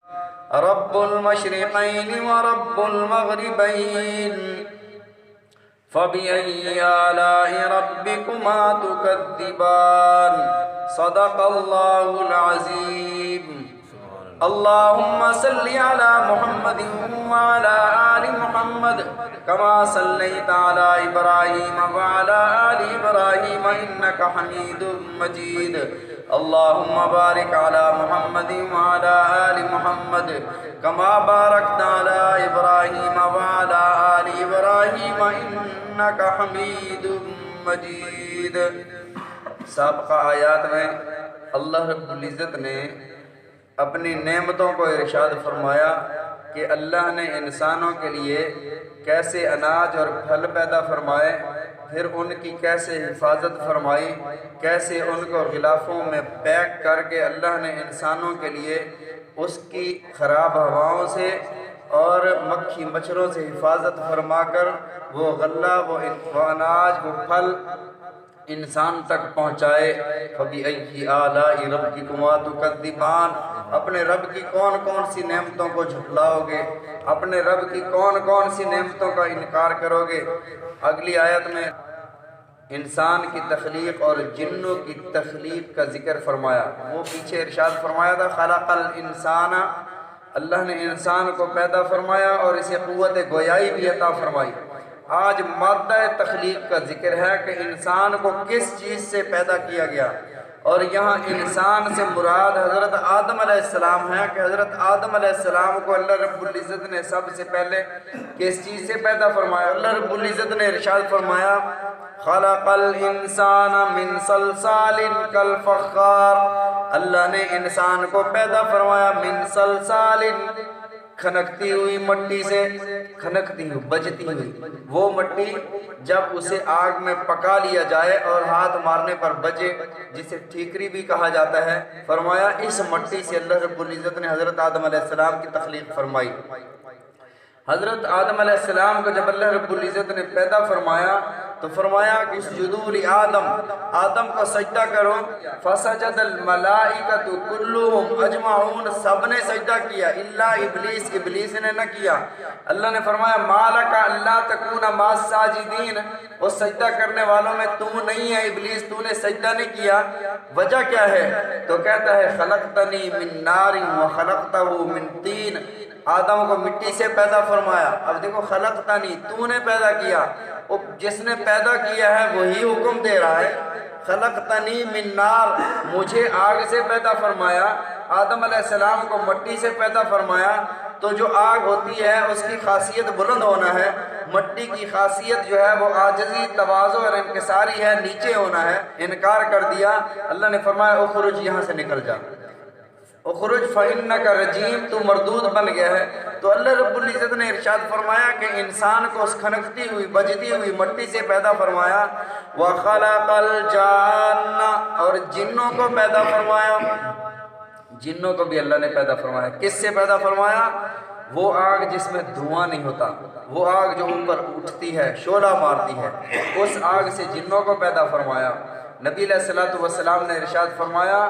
رب المشرقين ورب المغربين فبأي آلاء ربكما تكذبان صدق الله العظيم اللهم صل على محمد وعلى آل محمد كما صليت على إبراهيم وعلى آل إبراهيم إنك حميد مجيد اللهم بارك على محمد وعلى آل محمد كما باركت على إبراهيم وعلى آل إبراهيم إنك حميد مجيد۔ سابقہ آیات میں اللہ رب العزت نے اپنی نعمتوں کو ارشاد فرمایا کہ اللہ نے انسانوں کے لیے کیسے اناج اور پھل پیدا فرمائے، پھر ان کی کیسے حفاظت فرمائی، کیسے ان کو غلافوں میں پیک کر کے اللہ نے انسانوں کے لیے اس کی خراب ہواؤں سے اور مکھی مچھروں سے حفاظت فرما کر وہ غلہ وہ اناج وہ پھل انسان تک پہنچائے۔ فَبِأَيِّ آلَاءِ رَبِّكُمَا تُكَذِّبَانِ، اپنے رب کی کون کون سی نعمتوں کو جھٹلاؤ گے، اپنے رب کی کون کون سی نعمتوں کا انکار کرو گے۔ اگلی آیت میں انسان کی تخلیق اور جنوں کی تخلیق کا ذکر فرمایا۔ وہ پیچھے ارشاد فرمایا تھا خلق الانسان، اللہ نے انسان کو پیدا فرمایا اور اسے قوت گویائی بھی عطا فرمائی۔ آج مادہ تخلیق کا ذکر ہے کہ انسان کو کس چیز سے پیدا کیا گیا، اور یہاں انسان سے مراد حضرت آدم علیہ السلام ہے کہ حضرت آدم علیہ السلام کو اللہ رب العزت نے سب سے پہلے کس چیز سے پیدا فرمایا؟ اللہ رب العزت نے ارشاد فرمایا خلق الانسان من صلصال کالفخار، اللہ نے انسان کو پیدا فرمایا من صلصال، کھنکتی ہوئی مٹی سے، کھنکتی ہوئی بجتی ہوئی وہ مٹی جب اسے آگ میں پکا لیا جائے اور ہاتھ مارنے پر بجے، جسے ٹھیکری بھی کہا جاتا ہے، فرمایا اس مٹی سے اللہ رب العزت نے حضرت آدم علیہ السلام کی تخلیق فرمائی۔ حضرت آدم علیہ السلام کو جب اللہ رب العزت نے پیدا فرمایا تو فرمایا کہ اسجدوا لآدم، آدم کو سجدہ کرو، فسجد الملائکۃ کلھم اجمعون، سب نے سجدہ کیا الا ابلیس، ابلیس نے نہ کیا۔ اللہ نے فرمایا ما لک الا تکون مع الساجدین، وہ سجدہ کرنے والوں میں تو نہیں ہے ابلیس، تو نے سجدہ نہیں کیا، وجہ کیا ہے؟ تو کہتا ہے خلقتنی من نار وخلقتہ من طین، آدم کو مٹی سے پیدا فرمایا۔ اب دیکھو خلقتنی، تو نے پیدا کیا، جس نے پیدا کیا ہے وہی حکم دے رہا ہے۔ خلقتنی من نار، مجھے آگ سے پیدا فرمایا، آدم علیہ السلام کو مٹی سے پیدا فرمایا۔ تو جو آگ ہوتی ہے اس کی خاصیت بلند ہونا ہے، مٹی کی خاصیت جو ہے وہ عاجزی، تواضع اور انکساری ہے، نیچے ہونا ہے۔ انکار کر دیا، اللہ نے فرمایا اخرج، یہاں سے نکل جا، اخرج فإنک رجیم، تو مردود بن گیا ہے۔ تو اللہ رب العزت نے ارشاد فرمایا کہ انسان کو اس کھنکتی ہوئی بجتی ہوئی مٹی سے پیدا فرمایا۔ وَخَلَقَ الْجَانَّ، اور جنوں کو پیدا فرمایا، جنوں کو بھی اللہ نے پیدا فرمایا۔ کس سے پیدا فرمایا؟ وہ آگ جس میں دھواں نہیں ہوتا، وہ آگ جو اوپر اٹھتی ہے، شعلہ مارتی ہے، اس آگ سے جنوں کو پیدا فرمایا۔ نبی علیہ السلام نے ارشاد فرمایا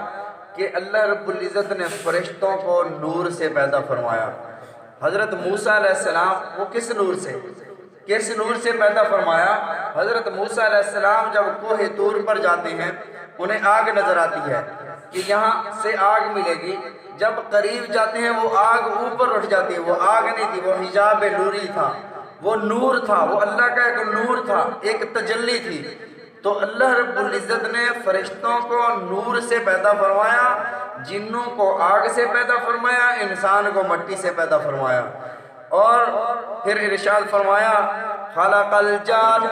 کہ اللہ رب العزت نے فرشتوں کو نور سے پیدا فرمایا۔ حضرت موسیٰ علیہ السلام وہ کس نور سے پیدا فرمایا؟ حضرت موسیٰ علیہ السلام جب کوہ طور پر جاتے ہیں انہیں آگ نظر آتی ہے کہ یہاں سے آگ ملے گی، جب قریب جاتے ہیں وہ آگ اوپر اٹھ جاتی ہے۔ وہ آگ نہیں تھی، وہ حجاب نوری تھا، وہ نور تھا، وہ اللہ کا ایک نور تھا، ایک تجلی تھی۔ تو اللہ رب العزت نے فرشتوں کو نور سے پیدا فرمایا، جنوں کو آگ سے پیدا فرمایا، انسان کو مٹی سے پیدا فرمایا۔ اور پھر ارشاد فرمایا خلق الجان،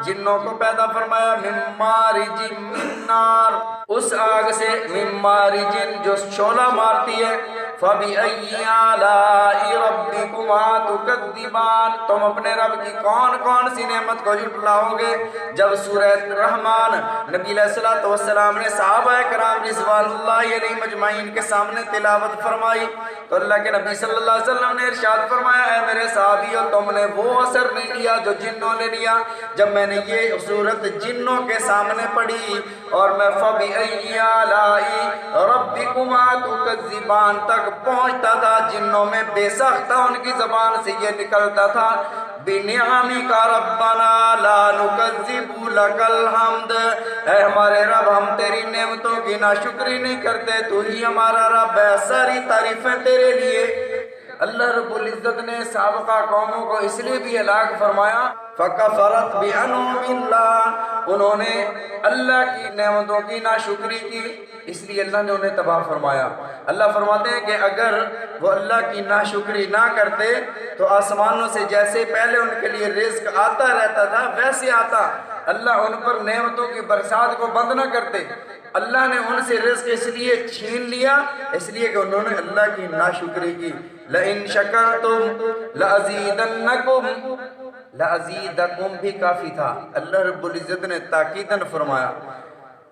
جنوں کو پیدا فرمایا من مارج من نار، اس آگ سے، من مارج جو شعلہ مارتی ہے۔ فَبِأَيِّ آلَاءِ رَبِّكُمَا تُكَذِّبَانِ، تم اپنے رب کی کون کون سی نعمت کو جھٹلاؤ گے؟ جب سورہ رحمان نبی علیہ السلام نے صحابہ کرام رضوان اللہ علیہ مجمعین کے سامنے تلاوت فرمائی تو اللہ کے نبی صلی اللہ علیہ وسلم نے ارشاد فرمایا اے میرے صحابیوں، تم نے وہ اثر نہیں لیا جو جنوں نے لیا۔ جب میں نے یہ صورت جنوں کے سامنے پڑھی اور میں فَبِأَيِّ آلَاءِ رَبِّكُمَا تُكَذِّبَانِ تک تک پہنچتا تھا، جنوں میں بے سخت تھا، ان کی زبان سے یہ نکلتا تھا بِنِعَمِكَ رَبَّنَا لَا نُكَذِّبُ لَكَ الْحَمْدِ، اے ہمارے رب ہم تیری نعمتوں کی ناشکری نہیں کرتے، تو ہی ہمارا رب ہے، ساری تعریفیں تیرے لیے۔ اللہ رب العزت نے سابقہ قوموں کو اس لیے بھی ہلاک فرمایا فَكَفَرَتْ بِأَنْعُمِ اللَّهِ، انہوں نے اللہ کی نعمتوں کی ناشکری کی، اس لیے اللہ نے انہیں تباہ فرمایا۔ اللہ فرماتے ہیں کہ اگر وہ اللہ کی ناشکری نہ کرتے تو آسمانوں سے جیسے پہلے ان کے لیے رزق آتا رہتا تھا ویسے آتا، اللہ ان پر نعمتوں کی برسات کو بند نہ کرتے۔ اللہ نے ان سے رزق اس لیے چھین لیا اس لیے کہ انہوں نے اللہ کی ناشکری کی۔ لَإِن شَكَرْتُمْ لَأَزِيدَنَّكُمْ، لَأَزِيدَكُمْ بھی کافی تھا، اللہ رب العزت نے تاکیداً فرمایا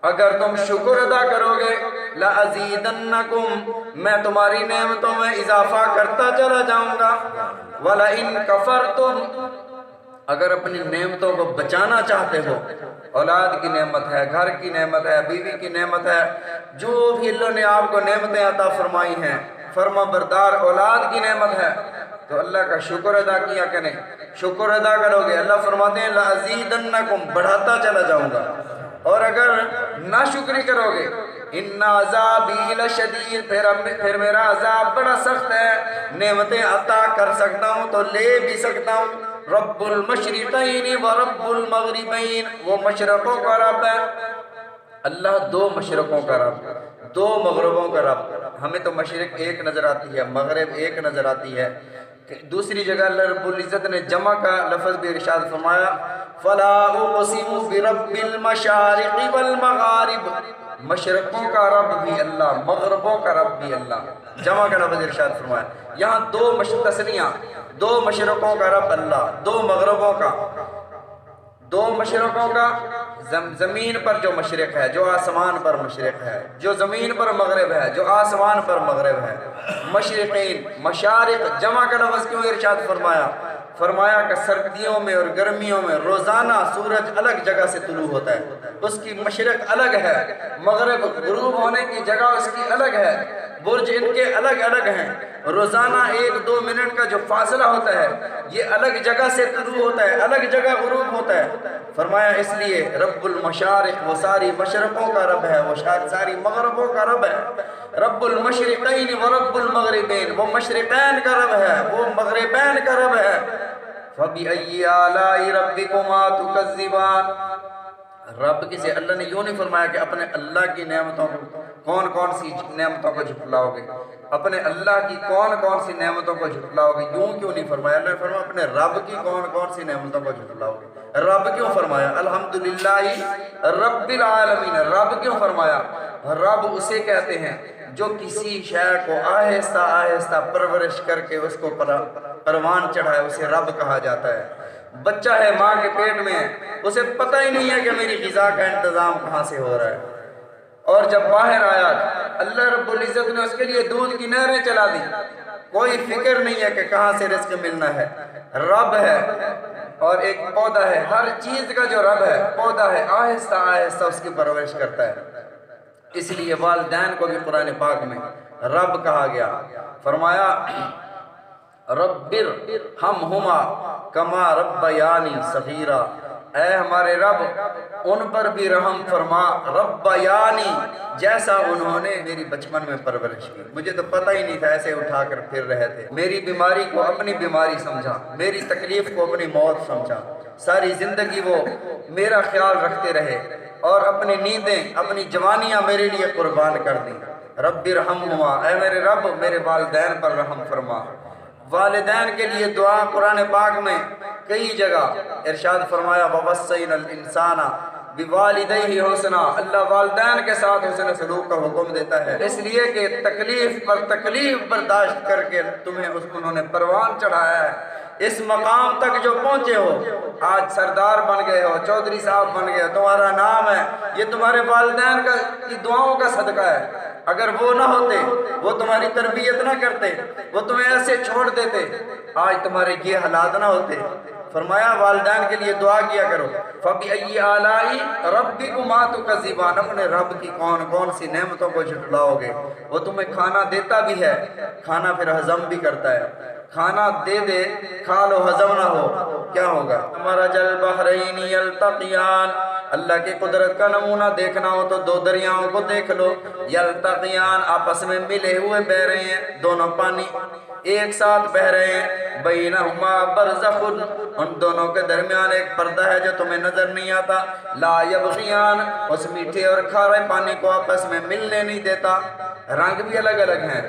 اگر تم شکر ادا کرو گے لَأَزِيدَنَّكُمْ، میں تمہاری نعمتوں میں اضافہ کرتا چلا جاؤں گا۔ وَلَئِن كَفَرْتُمْ، اگر اپنی نعمتوں کو بچانا چاہتے ہو، اولاد کی نعمت ہے، گھر کی نعمت ہے، بیوی کی نعمت ہے، جو بھی اللہ نے آپ کو نعمتیں عطا فرمائی ہیں، فرما بردار اولاد کی نعمت ہے، تو اللہ کا شکر ادا کیا کریں۔ شکر ادا کرو گے اللہ فرماتے ہیں لَأَزِيدَنَّكُمْ، بڑھاتا چلا جاؤں گا۔ اور اگر ناشکری کرو گے اِنَّ عَذَابِي لَشَدِيدٌ، پھر میرا عذاب بڑا سخت ہے، نعمتیں عطا کر سکتا ہوں تو لے بھی سکتا ہوں۔ رب المشرقین و رب المغربین، وہ مشرقوں کا رب ہے، اللہ دو مشرقوں کا رب، دو مغربوں کا رب۔ ہمیں تو مشرق ایک نظر آتی ہے، مغرب ایک نظر آتی ہے۔ دوسری جگہ اللہ رب العزت نے جمع کا لفظ بھی ارشاد فرمایا فَلَا أُقْسِمُ بِرَبِّ الْمَشَارِقِ وَالْمَغَارِبِ، مشرقوں کا رب بھی اللہ، مغربوں کا رب بھی اللہ، جمع کا لفظ ارشاد فرمایا۔ یہاں دو تسنیہ، دو مشرقوں کا رب اللہ، دو مغربوں کا، دو مشرقوں کا، زمین پر جو مشرق ہے، جو آسمان پر مشرق ہے، جو زمین پر مغرب ہے، جو آسمان پر مغرب ہے، مشرقین، مشارق، جمع کا لفظ کیوں ارشاد فرمایا؟ فرمایا کہ سردیوں میں اور گرمیوں میں روزانہ سورج الگ جگہ سے طلوع ہوتا ہے، اس کی مشرق الگ ہے، مغرب غروب ہونے کی جگہ اس کی الگ ہے، برج ان کے الگ الگ ہیں، روزانہ 1-2 منٹ کا جو فاصلہ ہوتا ہے یہ الگ جگہ سے طلوع ہوتا ہے، الگ جگہ غروب ہوتا ہے۔ فرمایا اس لیے رب المشارق، وہ ساری مشرقوں کا رب ہے، وہ ساری مغربوں کا رب ہے۔ رب المشرقین و رب المغربین، وہ مشرقین کا رب ہے، وہ مغربین کا رب ہے۔ فَبِأَيِّ آلَاءِ رَبِّكُمَا تُكَذِّبَانِ، رب کسے، اللہ نے یوں نہیں فرمایا کہ اپنے اللہ کی نعمتوں کو کون سی نعمتوں کو جھٹلاؤ گے، اپنے اللہ کی کون سی نعمتوں کو جھٹلاؤ گے، یوں کیوں نہیں فرمایا؟ اللہ نے فرمایا اپنے رب کی کون سی نعمتوں کو جھٹلاؤ گے۔ رب کیوں فرمایا؟ الحمدللہ رب العالمین، رب کیوں فرمایا؟ رب اسے کہتے ہیں جو کسی شے کو آہستہ آہستہ پرورش کر کے اس کو پروان چڑھائے، اسے رب کہا جاتا ہے۔ بچہ ہے ماں کے پیٹ میں، اسے پتہ ہی نہیں ہے کہ میری غذا کا انتظام کہاں سے ہو رہا ہے، اور جب باہر آیا اللہ رب العزت نے اس کے لیے دودھ کی نہریں چلا دی، کوئی فکر نہیں ہے کہ کہاں سے رزق ملنا ہے، رب ہے۔ اور ایک پودا ہے، ہر چیز کا جو رب ہے پودا ہے، آہستہ آہستہ اس کی پرورش کرتا ہے، اس لیے والدین کو بھی قرآن پاک میں رب کہا گیا۔ فرمایا رب ارحمہما کما ربیانی صغیرا، اے ہمارے رب ان پر بھی رحم فرما، ربیانی، جیسا انہوں نے میری بچپن میں پرورش کی، مجھے تو پتہ ہی نہیں تھا، ایسے اٹھا کر پھر رہے تھے، میری بیماری کو اپنی بیماری سمجھا، میری تکلیف کو اپنی موت سمجھا، ساری زندگی وہ میرا خیال رکھتے رہے اور اپنی نیندیں، اپنی جوانیاں میرے لیے قربان کر دیں۔ رب ارحمہما، اے میرے رب میرے والدین پر رحم فرما۔ والدین کے لیے دعا قرآن پاک میں کئی جگہ ارشاد فرمایا وَوَصَّيْنَا الْإِنسَانَ بِوَالِدَيْهِ حُسْنًا، اللہ والدین کے ساتھ حسن سلوک کا حکم دیتا ہے، اس لیے کہ تکلیف پر تکلیف برداشت کر کے تمہیں انہوں نے پروان چڑھایا ہے، اس مقام تک جو پہنچے ہو، آج سردار بن گئے ہو، چودھری صاحب بن گئے ہو، تمہارا نام ہے، یہ تمہارے والدین کی دعاؤں کا صدقہ ہے۔ اگر وہ نہ ہوتے، وہ تمہاری تربیت نہ کرتے، وہ تمہیں ایسے چھوڑ دیتے، آج تمہارے یہ حالات نہ ہوتے۔ فرمایا والدین کے لیے دعا کیا کرو. فَبِأَيِّ آلَاءِ رَبِّكُمَا تُكَذِّبَانِ، اپنے رب کی کون کون سی نعمتوں کو جھٹلاؤ گے. وہ تمہیں کھانا دیتا بھی ہے، کھانا پھر ہضم بھی کرتا ہے. کھانا دے دے، کھا لو، ہضم نہ ہو، کیا ہوگا؟ مَرَجَ الْبَحْرَيْنِ يَلْتَقِيَانِ، اللہ کی قدرت کا نمونہ دیکھنا ہو تو دو دریاؤں کو دیکھ لو. یلتقیان، آپس میں ملے ہوئے بہ رہے ہیں، دونوں پانی ایک ساتھ بہ رہے ہیں. بینہما برزخ، ان دونوں کے درمیان ایک پردہ ہے جو تمہیں نظر نہیں آتا. لا یبغیان، اس میٹھے اور کھارے پانی کو آپس میں ملنے نہیں دیتا. رنگ بھی الگ الگ ہیں،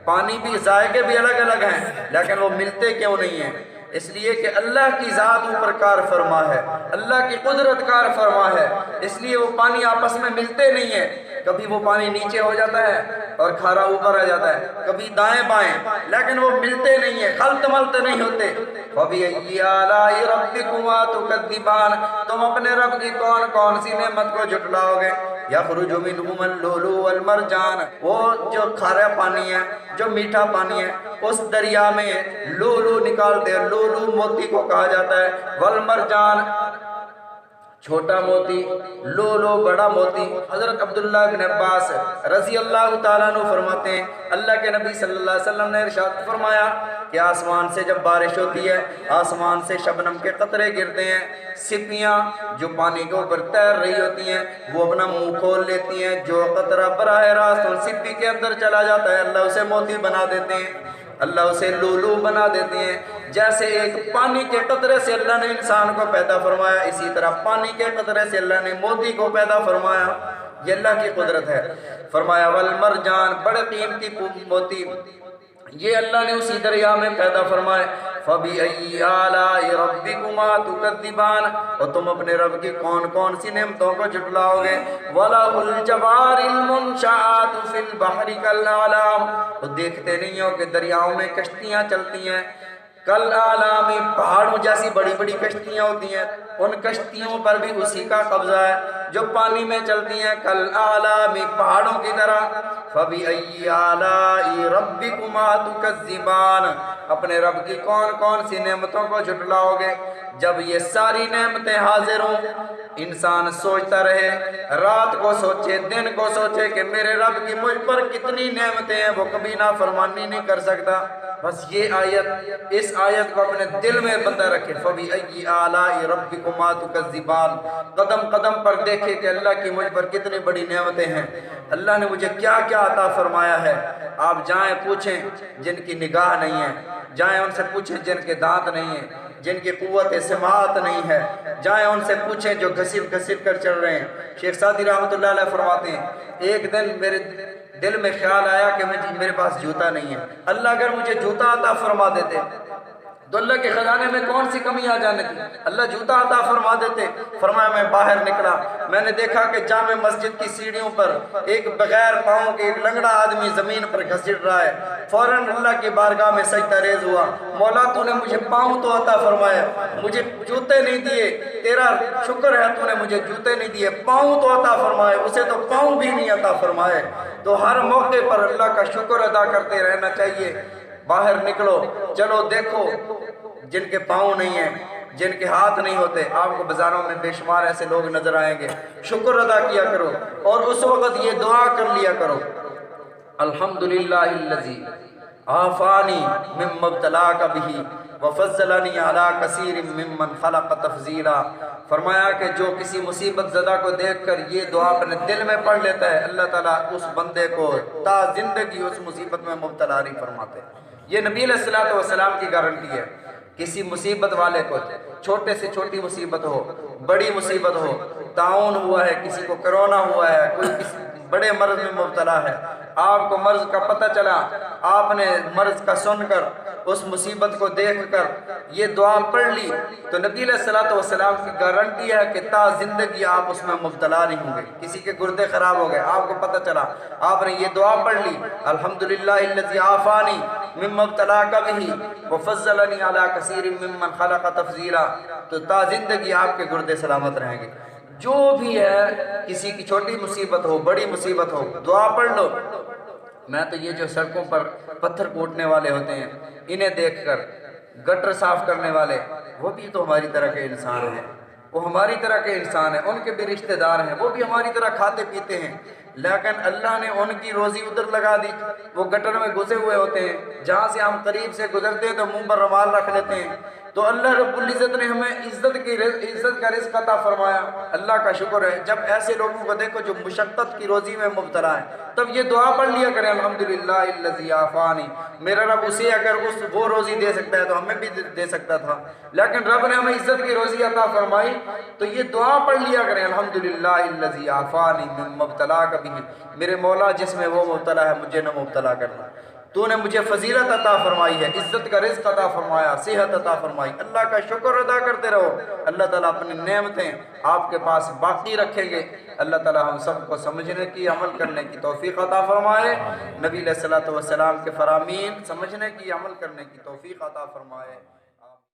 پانی بھی، ذائقے بھی الگ الگ ہیں، لیکن وہ ملتے کیوں نہیں ہیں؟ اس لیے کہ اللہ کی ذات اوپر کار فرما ہے، اللہ کی قدرت کار فرما ہے، اس لیے وہ پانی آپس میں ملتے نہیں ہیں. کبھی وہ پانی نیچے ہو جاتا ہے اور کھارا اوپر آ جاتا ہے، کبھی دائیں بائیں، لیکن وہ ملتے نہیں ہیں، خلط ملط نہیں ہوتے. فَبِأَيِّ آلَاءِ رَبِّكُمَا تُكَذِّبَانِ، تم اپنے رب کی کون کون سی نعمت کو جھٹلاؤ گے. یخرج منہما اللؤلؤ والمرجان، وہ جو کھارا پانی ہے، جو میٹھا پانی ہے، اس دریا میں لؤلؤ نکالتے ہیں. لؤلؤ موتی کو کہا جاتا ہے. والمرجان چھوٹا موتی، لؤلؤ بڑا موتی. حضرت عبداللہ بن عباس رضی اللہ تعالیٰ عنہ فرماتے ہیں اللہ کے نبی صلی اللہ علیہ وسلم نے ارشاد فرمایا کہ آسمان سے جب بارش ہوتی ہے، آسمان سے شبنم کے قطرے گرتے ہیں، سپیاں جو پانی کے اوپر تیر رہی ہوتی ہیں وہ اپنا منہ کھول لیتی ہیں، جو قطرہ براہ راست ان سپی کے اندر چلا جاتا ہے اللہ اسے موتی بنا دیتے ہیں، اللہ اسے لؤلؤ بنا دیتے ہیں. جیسے ایک پانی کے قطرے سے اللہ نے انسان کو پیدا فرمایا، اسی طرح پانی کے قطرے سے اللہ نے موتی کو پیدا فرمایا. یہ اللہ کی قدرت ہے. فرمایا والمرجان، بڑے قیمتی موتی، یہ اللہ نے اسی دریا میں پیدا فرمائے. فَبِأَيِّ آلَاءِ رَبِّكُمَا تُكَذِّبَانِ، اور تم اپنے رب کی کون کون سی نعمتوں کو جھٹلاؤ گے. وَلَهُ الْجَوَارِ الْمُنشَآتُ فِي الْبَحْرِ كَالْأَعْلَامِ، تو دیکھتے نہیں ہو کہ دریاؤں میں کشتیاں چلتی ہیں. کالآلام، پہاڑوں جیسی بڑی بڑی کشتیاں ہوتی ہیں، ان کشتیوں پر بھی اسی کا قبضہ ہے جو پانی میں چلتی ہیں. کالآلام، پہاڑوں کی طرح. فَبِأَيِّ آلَاءِ رَبِّكُمَا تُكَذِّبَانِ، اپنے رب کی کون کون سی نعمتوں کو جھٹلاؤ گے. جب یہ ساری نعمتیں حاضر ہوں، انسان سوچتا رہے، رات کو سوچے، دن کو سوچے کہ میرے رب کی مجھ پر کتنی نعمتیں ہیں، وہ کبھی نافرمانی نہیں کر سکتا. بس یہ آیت، اس آیت کو اپنے دل میں بندہ رکھے. فَبِأَيِّ آلَاءِ رَبِّكُمَا تُكَذِّبَانِ، قدم قدم پر دیکھے کہ اللہ کی مجھ پر کتنی بڑی نعمتیں ہیں، اللہ نے مجھے کیا کیا عطا فرمایا ہے. آپ جائیں پوچھیں جن کی نگاہ نہیں ہے، جائیں ان سے پوچھیں جن کے دانت نہیں ہیں، جن کی قوت سماعت نہیں ہے، جائیں ان سے پوچھیں جو گھسیٹ گھسیٹ کر چل رہے ہیں. شیخ سعدی رحمۃ اللہ علیہ فرماتے ہیں ایک دن میرے دل میں خیال آیا کہ میرے پاس جوتا نہیں ہے، اللہ اگر مجھے جوتا عطا فرما دیتے تو اللہ کے خزانے میں کون سی کمی آ جانے تھی، اللہ جوتا عطا فرما دیتے. فرمایا میں باہر نکلا، میں نے دیکھا کہ جامع مسجد کی سیڑھیوں پر ایک بغیر پاؤں کے ایک لنگڑا آدمی زمین پر گھسٹ رہا ہے. فوراً اللہ کی بارگاہ میں سجدہ ریز ہوا، مولا تو نے مجھے پاؤں تو عطا فرمایا، مجھے جوتے نہیں دیے، تیرا شکر ہے تو نے مجھے جوتے نہیں دیے، پاؤں تو عطا فرمائے، اسے تو پاؤں بھی نہیں عطا فرمائے. تو ہر موقع پر اللہ کا شکر ادا کرتے رہنا چاہیے. باہر نکلو، چلو دیکھو جن کے پاؤں نہیں ہیں، جن کے ہاتھ نہیں ہوتے، آپ کو بازاروں میں بے شمار ایسے لوگ نظر آئیں گے. شکر ادا کیا کرو اور اس وقت یہ دعا کر لیا کرو الحمدللہ الذی عافانی مما ابتلاک بہ وفضلنی علی کثیر ممن خلق تفضیلا. فرمایا کہ جو کسی مصیبت زدہ کو دیکھ کر یہ دعا اپنے دل میں پڑھ لیتا ہے، اللہ تعالیٰ اس بندے کو تا زندگی اس مصیبت میں مبتلا نہیں فرماتے. یہ نبی علیہ الصلوۃ والسلام کی گارنٹی ہے. کسی مصیبت والے کو، چھوٹے سے چھوٹی مصیبت ہو، بڑی مصیبت ہو، طاعون ہوا ہے، کسی کو کرونا ہوا ہے، کوئی کسی بڑے مرض میں مبتلا ہے، آپ کو مرض کا پتہ چلا، آپ نے مرض کا سن کر، اس مصیبت کو دیکھ کر یہ دعا پڑھ لی تو نبی علیہ الصلوۃ والسلام کی گارنٹی ہے کہ تا زندگی آپ اس میں مبتلا نہیں ہوں گے. کسی کے گردے خراب ہو گئے، آپ کو پتہ چلا، آپ نے یہ دعا پڑھ لی الحمدللہ الذی عافانی مما ابتلاک بہ وفضلنی علی کثیر ممن خلق تفضیلا، تو تا زندگی آپ کے گردے سلامت رہیں گے. جو بھی ہے، کسی کی چھوٹی مصیبت ہو، بڑی مصیبت ہو، دعا پڑھ لو. میں تو یہ جو سڑکوں پر پتھر کوٹنے والے ہوتے ہیں انہیں دیکھ کر گٹر صاف کرنے والے وہ بھی تو ہماری طرح کے انسان ہیں، وہ ہماری طرح کے انسان ہیں، ان کے بھی رشتہ دار ہیں، وہ بھی ہماری طرح کھاتے پیتے ہیں، لیکن اللہ نے ان کی روزی ادھر لگا دی، وہ گٹر میں گھسے ہوئے ہوتے ہیں، جہاں سے ہم قریب سے گزرتے ہیں تو منہ پر رومال رکھ لیتے ہیں۔ تو اللہ رب العزت نے ہمیں عزت کا رزق عطا فرمایا، اللہ کا شکر ہے۔ جب ایسے لوگوں کو دیکھو جو مشقت کی روزی میں مبتلا ہیں، تب یہ دعا پڑھ لیا کریں، الحمدللہ الذی عافانی، میرا رب اسے اگر وہ روزی دے سکتا ہے تو ہمیں بھی دے سکتا تھا، لیکن رب نے ہمیں عزت کی روزی عطا فرمائی، تو یہ دعا پڑھ لیا کریں، الحمدللہ الذی عافانی مما ابتلاک بہ، میرے مولا جس میں وہ مبتلا ہے مجھے نہ مبتلا کرنا، تو نے مجھے فضیلت عطا فرمائی ہے، عزت کا رزق عطا فرمایا، صحت عطا فرمائی، اللہ کا شکر ادا کرتے رہو، اللہ تعالیٰ اپنی نعمتیں آپ کے پاس باقی رکھیں گے۔ اللہ تعالیٰ ہم سب کو سمجھنے کی، عمل کرنے کی توفیق عطا فرمائے، نبی علیہ الصلوۃ والسلام کے فرامین سمجھنے کی، عمل کرنے کی توفیق عطا فرمائے۔